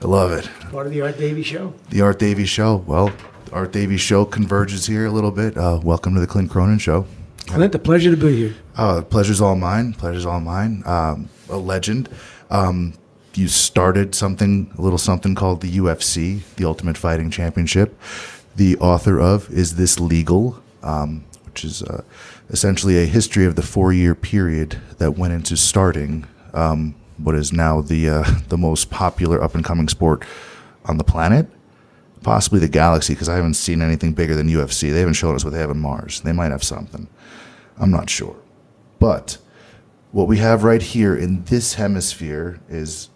I love it. Part of the Art Davie Show. The Art Davie Show. Well, the Art Davie Show converges here a little bit. Welcome to the Clint Cronin Show. Clint, a pleasure to be here. Pleasure's all mine. Pleasure's all mine. A legend. You started a little something called the UFC, the Ultimate Fighting Championship. The author of Is This Legal? Which is essentially a history of the 4-year period that went into starting what is now the most popular up-and-coming sport on the planet, possibly the galaxy, because I haven't seen anything bigger than UFC. They haven't shown us what they have on Mars. They might have something. I'm not sure. But what we have right here in this hemisphere is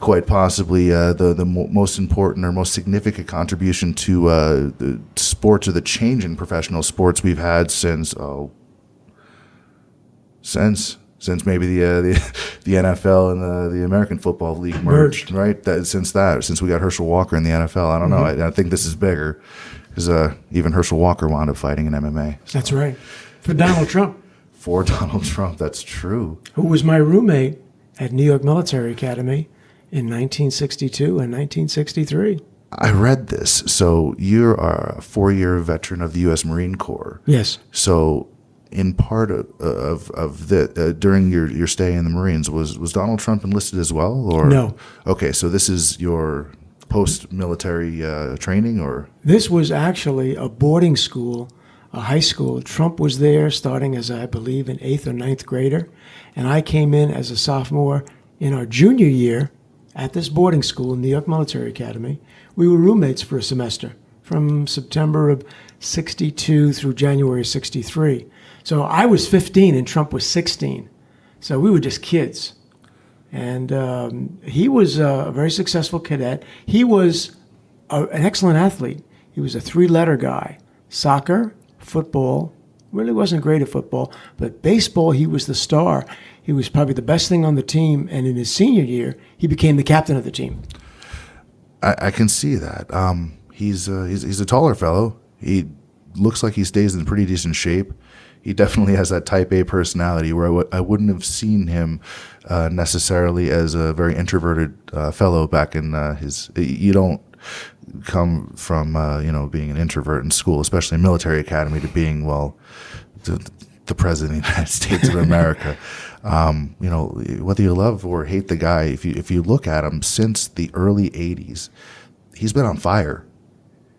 quite possibly the most important or most significant contribution to the sports, or the change in professional sports we've had since maybe the NFL and the American Football League merged, right? Since we got Herschel Walker in the NFL, I don't know. I think this is bigger because even Herschel Walker wound up fighting in MMA. So. That's right. For Donald Trump. For Donald Trump, that's true. Who was my roommate at New York Military Academy in 1962 and 1963. I read this. So you're a 4-year veteran of the U.S. Marine Corps. Yes. So in part during your stay in the Marines, was Donald Trump enlisted as well? Or no. Okay, so this is your post-military training, or? This was actually a boarding school, a high school. Trump was there starting as, I believe, an 8th or 9th grader, and I came in as a sophomore in our junior year at this boarding school in New York Military Academy. We were roommates for a semester from September of 62 through January of 63. So I was 15 and Trump was 16. So we were just kids. And he was a very successful cadet. He was an excellent athlete. He was a 3-letter guy. Soccer, football, really wasn't great at football, but baseball, he was the star. He was probably the best thing on the team, and in his senior year, he became the captain of the team. I can see that. He's a taller fellow. He looks like he stays in pretty decent shape. He definitely has that type A personality where I wouldn't have seen him necessarily as a very introverted fellow back in his. You don't come from being an introvert in school, especially in military academy, to being the president of the United States of America. Whether you love or hate the guy, if you look at him since the early 80s, he's been on fire.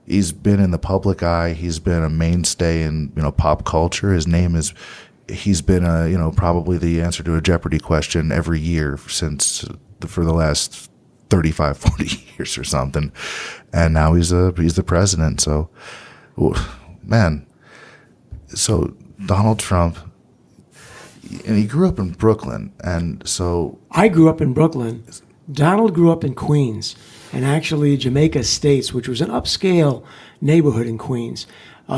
He's been in the public eye. He's been a mainstay in pop culture. He's been probably the answer to a Jeopardy question every year for the last 35, 40 years or something. And now he's the president. So, man. So Donald Trump, and he grew up in Brooklyn, and so I grew up in Brooklyn. Donald grew up in Queens, and actually Jamaica Estates, which was an upscale neighborhood in Queens.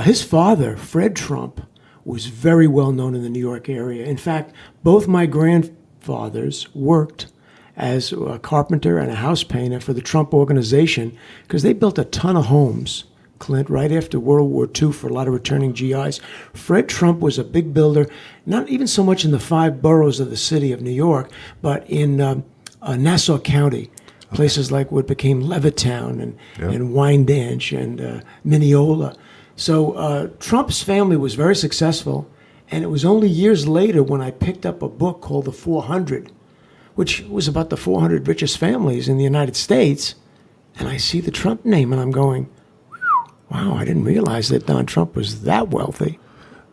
His father, Fred Trump, was very well known in the New York area. In fact, both my grandfathers worked as a carpenter and a house painter for the Trump organization because they built a ton of homes, Clint, right after World War II for a lot of returning GIs. Fred Trump was a big builder, not even so much in the 5 boroughs of the city of New York, but in Nassau County, places like what became Levittown and Wyandanch and Mineola. So Trump's family was very successful, and it was only years later when I picked up a book called The 400, which was about the 400 richest families in the United States, and I see the Trump name, and I'm going, wow, I didn't realize that Don Trump was that wealthy.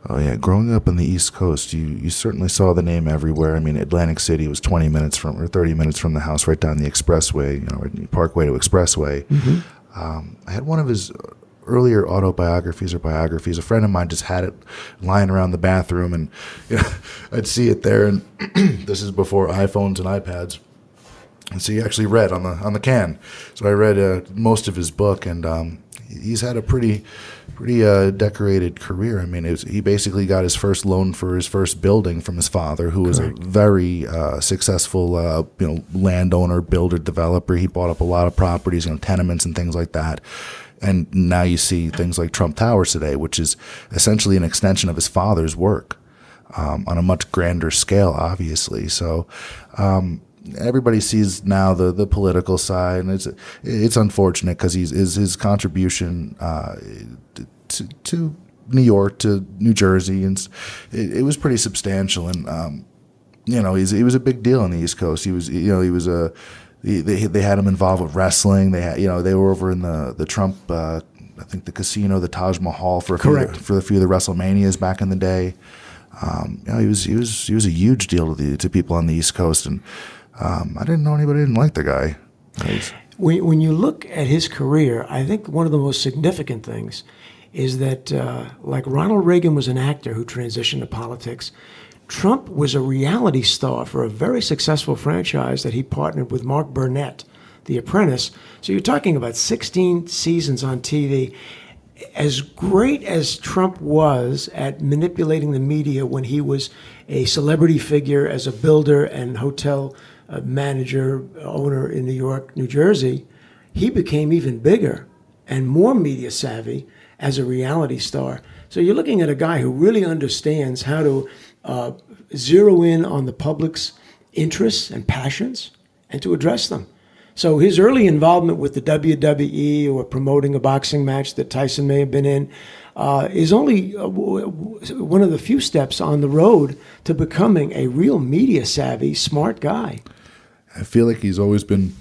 Oh, yeah. Growing up on the East Coast, you certainly saw the name everywhere. I mean, Atlantic City was 20 minutes from, or 30 minutes from the house, right down the expressway, Parkway to Expressway. Mm-hmm. I had one of his earlier autobiographies or biographies. A friend of mine just had it lying around the bathroom, and I'd see it there. And this is before iPhones and iPads. And so he actually read on the can. So I read most of his book, and he's had a pretty decorated career. I mean, he basically got his first loan for his first building from his father, who was Correct. a very successful landowner, builder, developer. He bought up a lot of properties, tenements and things like that. And now you see things like Trump Towers today, which is essentially an extension of his father's work on a much grander scale, obviously. So everybody sees now the political side, and it's unfortunate because his contribution to New York, to New Jersey, and it was pretty substantial. And he was a big deal on the East Coast. He was they had him involved with wrestling. They were over in the Trump, I think the casino, the Taj Mahal for a few of the WrestleManias back in the day. He was a huge deal to people on the East Coast, and I didn't know anybody didn't like the guy. When you look at his career, I think one of the most significant things is that, like Ronald Reagan was an actor who transitioned to politics, Trump was a reality star for a very successful franchise that he partnered with Mark Burnett, The Apprentice. So you're talking about 16 seasons on TV. As great as Trump was at manipulating the media when he was a celebrity figure as a builder and hotel manager, owner in New York, New Jersey, he became even bigger and more media savvy as a reality star. So you're looking at a guy who really understands how to zero in on the public's interests and passions and to address them. So his early involvement with the WWE or promoting a boxing match that Tyson may have been in is only one of the few steps on the road to becoming a real media savvy, smart guy. I feel like he's always been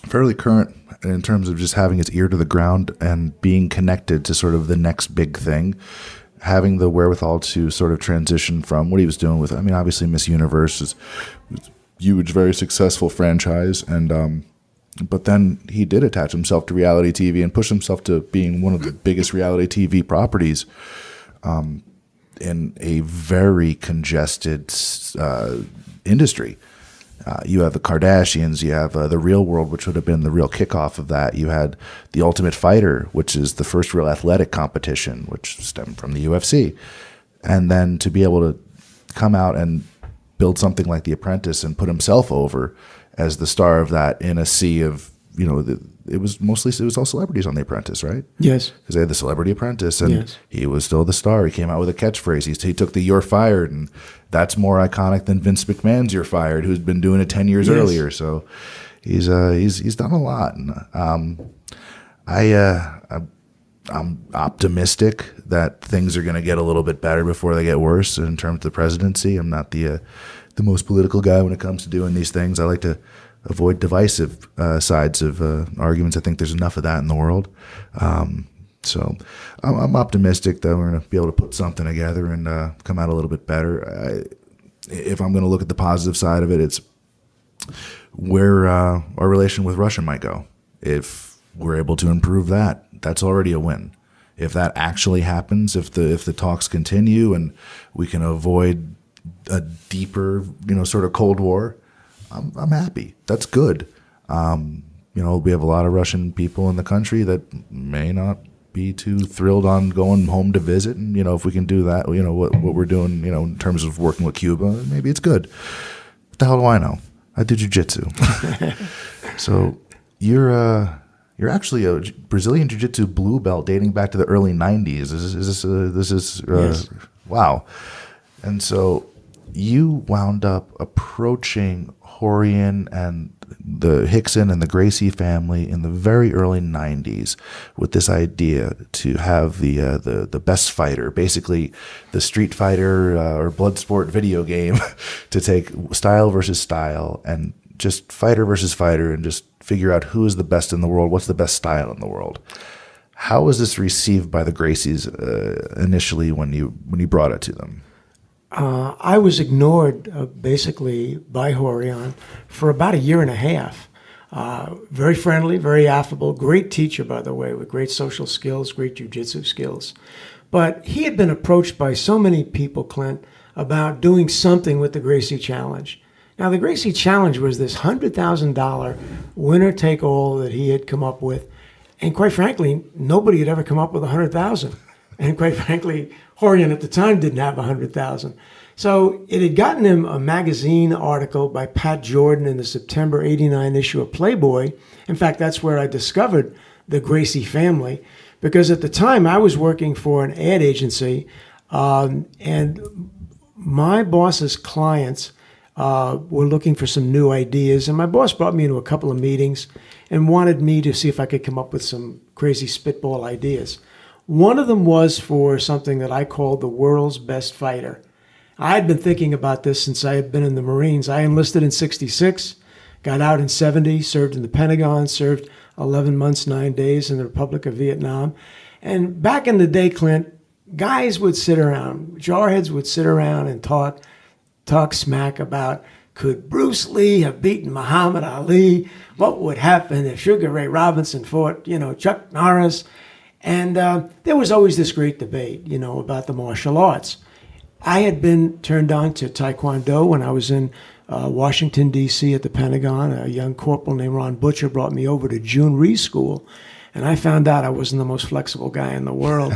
fairly current in terms of just having his ear to the ground and being connected to sort of the next big thing, having the wherewithal to sort of transition from what he was doing with, obviously Miss Universe is huge, very successful franchise, and but then he did attach himself to reality TV and push himself to being one of the biggest reality TV properties in a very congested industry. You have the Kardashians, you have The Real World, which would have been the real kickoff of that. You had The Ultimate Fighter, which is the first real athletic competition, which stemmed from the UFC. And then to be able to come out and build something like The Apprentice and put himself over as the star of that in a sea of, it was all celebrities on The Apprentice, right? Yes. Because they had the Celebrity Apprentice, and yes, he was still the star. He came out with a catchphrase. He took the "You're fired," and that's more iconic than Vince McMahon's "You're fired," who's been doing it 10 years earlier. So he's done a lot. And I'm optimistic that things are going to get a little bit better before they get worse in terms of the presidency. I'm not the most political guy when it comes to doing these things. I like to avoid divisive sides of arguments. I think there's enough of that in the world. So I'm optimistic that we're going to be able to put something together and come out a little bit better. If I'm going to look at the positive side of it, it's where our relation with Russia might go. If we're able to improve that, that's already a win. If that actually happens, if the talks continue and we can avoid a deeper, sort of Cold War, I'm happy. That's good. We have a lot of Russian people in the country that may not be too thrilled on going home to visit, and if we can do that, what we're doing, in terms of working with Cuba, maybe it's good. What the hell do I know? I do jiu-jitsu. So you're actually a Brazilian jiu-jitsu blue belt dating back to the early 90s. This is yes. Wow. And so you wound up approaching Rorion and the Rickson and the Gracie family in the very early 90s with this idea to have the best fighter, basically the Street Fighter or Bloodsport video game, to take style versus style and just fighter versus fighter and just figure out who is the best in the world, what's the best style in the world. How was this received by the Gracies initially when you brought it to them? I was ignored basically by Rorion for about a year and a half. Very friendly, very affable, great teacher, by the way, with great social skills, great jiu-jitsu skills. But he had been approached by so many people, Clint, about doing something with the Gracie Challenge. Now, the Gracie Challenge was this $100,000 winner-take-all that he had come up with. And quite frankly, nobody had ever come up with $100,000. And quite frankly, Rorion at the time didn't have $100,000. So it had gotten him a magazine article by Pat Jordan in the September '89 issue of Playboy. In fact, that's where I discovered the Gracie family, because at the time I was working for an ad agency, and my boss's clients were looking for some new ideas. And my boss brought me into a couple of meetings and wanted me to see if I could come up with some crazy spitball ideas. One of them was for something that I called the world's best fighter. I had been thinking about this since I had been in the Marines. I enlisted in 66, got out in 70, served in the Pentagon, served 11 months, 9 days in the Republic of Vietnam. And back in the day, Clint, guys would sit around, jarheads would sit around and talk smack about, could Bruce Lee have beaten Muhammad Ali? What would happen if Sugar Ray Robinson fought, Chuck Norris? And there was always this great debate, about the martial arts. I had been turned on to Taekwondo when I was in Washington, D.C. at the Pentagon. A young corporal named Ron Butcher brought me over to June Ree School. And I found out I wasn't the most flexible guy in the world,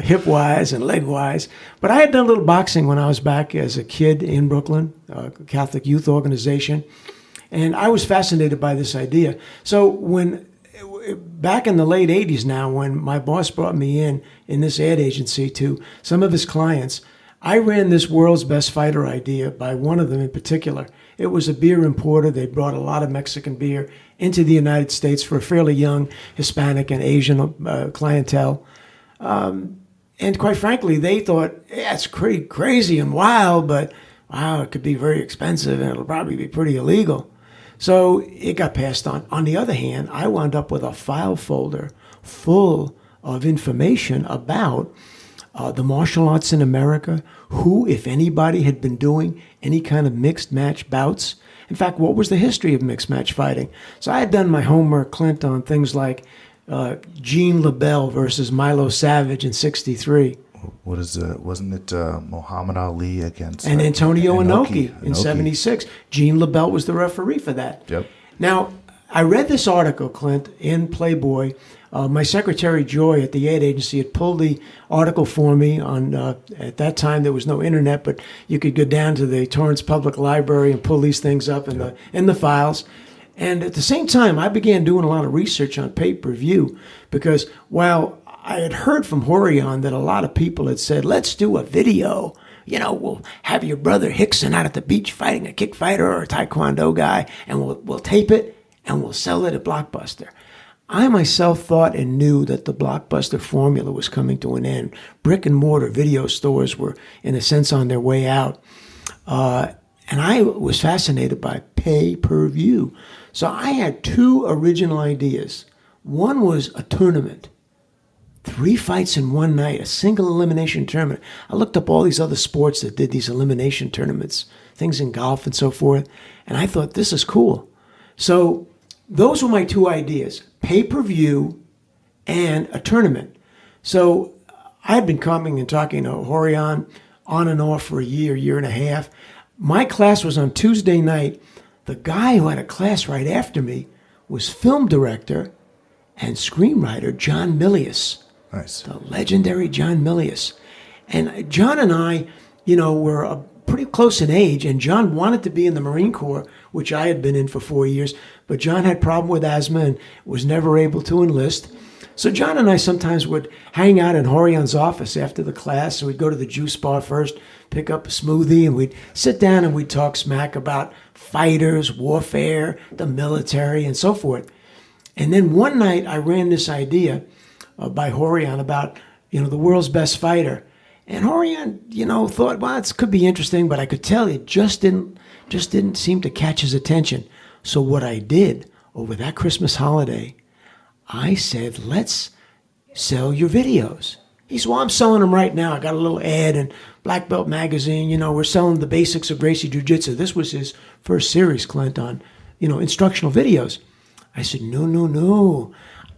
hip-wise and leg-wise. But I had done a little boxing when I was back as a kid in Brooklyn, a Catholic youth organization. And I was fascinated by this idea. So back in the late 80s now, when my boss brought me in this ad agency to some of his clients, I ran this world's best fighter idea by one of them in particular. It was a beer importer. They brought a lot of Mexican beer into the United States for a fairly young Hispanic and Asian clientele. And quite frankly, they thought, yeah, it's crazy and wild, but wow, it could be very expensive and it'll probably be pretty illegal. So it got passed on. On the other hand, I wound up with a file folder full of information about the martial arts in America, who, if anybody, had been doing any kind of mixed match bouts. In fact, what was the history of mixed match fighting? So I had done my homework, Clint, on things like Gene LeBell versus Milo Savage in '63. What is wasn't it Muhammad Ali against and Antonio Inoki in '76? Gene LeBell was the referee for that. Yep. Now, I read this article, Clint, in Playboy. My secretary, Joy, at the ad agency had pulled the article for me on, at that time there was no internet, but you could go down to the Torrance Public Library and pull these things up in the files. And at the same time, I began doing a lot of research on pay-per-view because while I had heard from Horion that a lot of people had said, let's do a video. We'll have your brother Rickson out at the beach fighting a kick fighter or a Taekwondo guy, and we'll tape it and we'll sell it at Blockbuster. I myself thought and knew that the Blockbuster formula was coming to an end. Brick and mortar video stores were, in a sense, on their way out. And I was fascinated by pay-per-view. So I had two original ideas. One was a tournament. 3 fights in one night, a single elimination tournament. I looked up all these other sports that did these elimination tournaments, things in golf and so forth, and I thought, this is cool. So those were my two ideas, pay-per-view and a tournament. So I had been coming and talking to Horion on and off for a year and a half. My class was on Tuesday night. The guy who had a class right after me was film director and screenwriter John Milius. Nice. The legendary John Milius. And John and I, were pretty close in age, and John wanted to be in the Marine Corps, which I had been in for 4 years, but John had a problem with asthma and was never able to enlist. So John and I sometimes would hang out in Horion's office after the class, and we'd go to the juice bar first, pick up a smoothie, and we'd sit down and we'd talk smack about fighters, warfare, the military, and so forth. And then one night I ran this idea by Horion about, the world's best fighter. And Horion, thought, well, this could be interesting, but I could tell it just didn't seem to catch his attention. So what I did over that Christmas holiday, I said, let's sell your videos. He said, well, I'm selling them right now. I got a little ad in Black Belt Magazine. We're selling the basics of Gracie Jiu-Jitsu. This was his first series, Clint, on, instructional videos. I said, no.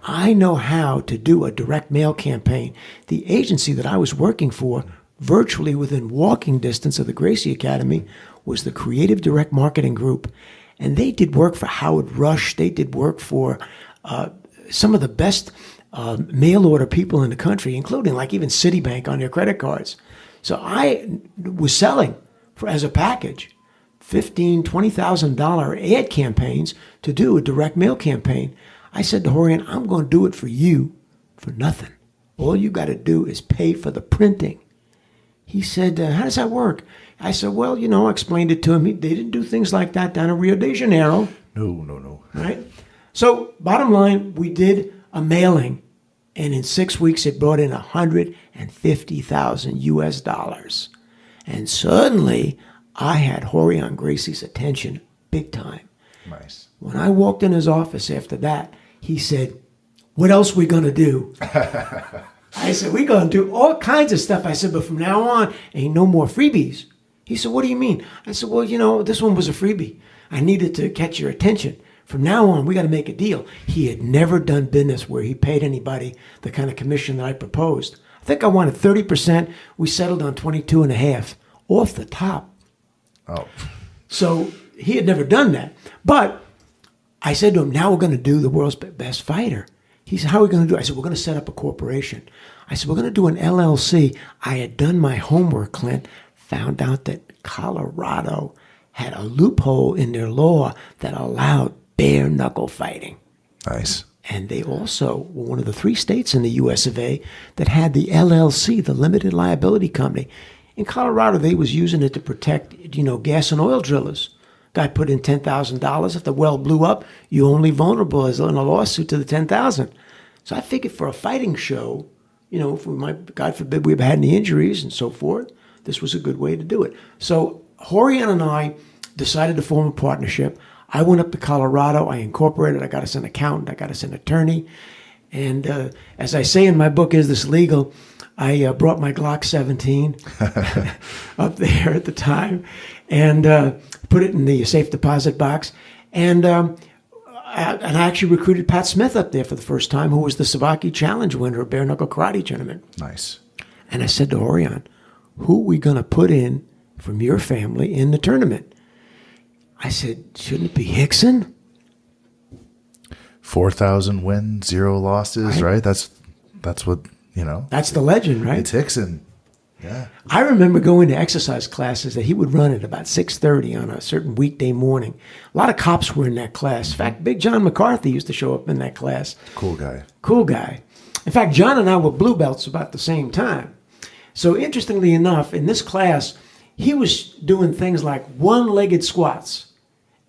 I know how to do a direct mail campaign. The agency that I was working for, virtually within walking distance of the Gracie Academy, was the Creative Direct Marketing Group. And they did work for Howard Rush. They did work for some of the best mail order people in the country, including like even Citibank on their credit cards. So I was selling as a package $15,000, $20,000 ad campaigns to do a direct mail campaign. I said to Horion, I'm going to do it for you for nothing. All you got to do is pay for the printing. He said, how does that work? I said, well, I explained it to him. They didn't do things like that down in Rio de Janeiro. No. Right? So, bottom line, we did a mailing, and in 6 weeks it brought in $150,000 US. And suddenly, I had Rickson Gracie's attention big time. Nice. When I walked in his office after that, he said, what else we going to do? I said, we're going to do all kinds of stuff. I said, but from now on, ain't no more freebies. He said, what do you mean? I said, well, this one was a freebie. I needed to catch your attention. From now on, we got to make a deal. He had never done business where he paid anybody the kind of commission that I proposed. I think I wanted 30%. We settled on 22.5 off the top. Oh. So he had never done that. But I said to him, now we're going to do the world's best fighter. He said, how are we going to do it? I said, we're going to set up a corporation. I said, we're going to do an LLC. I had done my homework, Clint, found out that Colorado had a loophole in their law that allowed bare knuckle fighting. Nice. And they also were one of the 3 states in the US of A that had the LLC, the limited liability company. In Colorado, they was using it to protect, gas and oil drillers. Guy put in $10,000. If the well blew up, you're only vulnerable as in a lawsuit to the $10,000. So I figured for a fighting show, if we might, God forbid, we ever had any injuries and so forth, this was a good way to do it. So Rickson and I decided to form a partnership. I went up to Colorado. I incorporated. I got us an accountant. I got us an attorney. And as I say in my book, Is This Legal? I brought my Glock 17 up there at the time and put it in the safe deposit box. And I actually recruited Pat Smith up there for the first time, who was the Savaki Challenge winner of bare knuckle karate tournament. Nice. And I said to Rickson, who are we going to put in from your family in the tournament? I said, shouldn't it be Rickson? 4,000 wins, 0 losses, right? That's what, That's the legend, right? It's Rickson. Yeah. I remember going to exercise classes that he would run at about 6:30 on a certain weekday morning. A lot of cops were in that class. In fact, big John McCarthy used to show up in that class. Cool guy. Cool guy. In fact, John and I were blue belts about the same time. So interestingly enough, in this class, he was doing things like one-legged squats.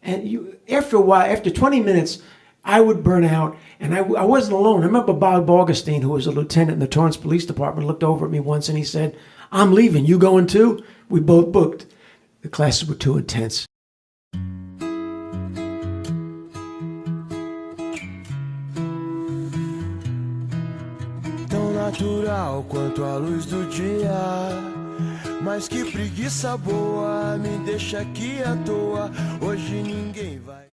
And after a while, after 20 minutes, I would burn out, and I wasn't alone. I remember Bob Augustine, who was a lieutenant in the Torrance Police Department, looked over at me once and he said, I'm leaving. You going too? We both booked. The classes were too intense. Tão natural quanto a luz do dia, mas que preguiça boa me deixa aqui à toa. Hoje ninguém vai.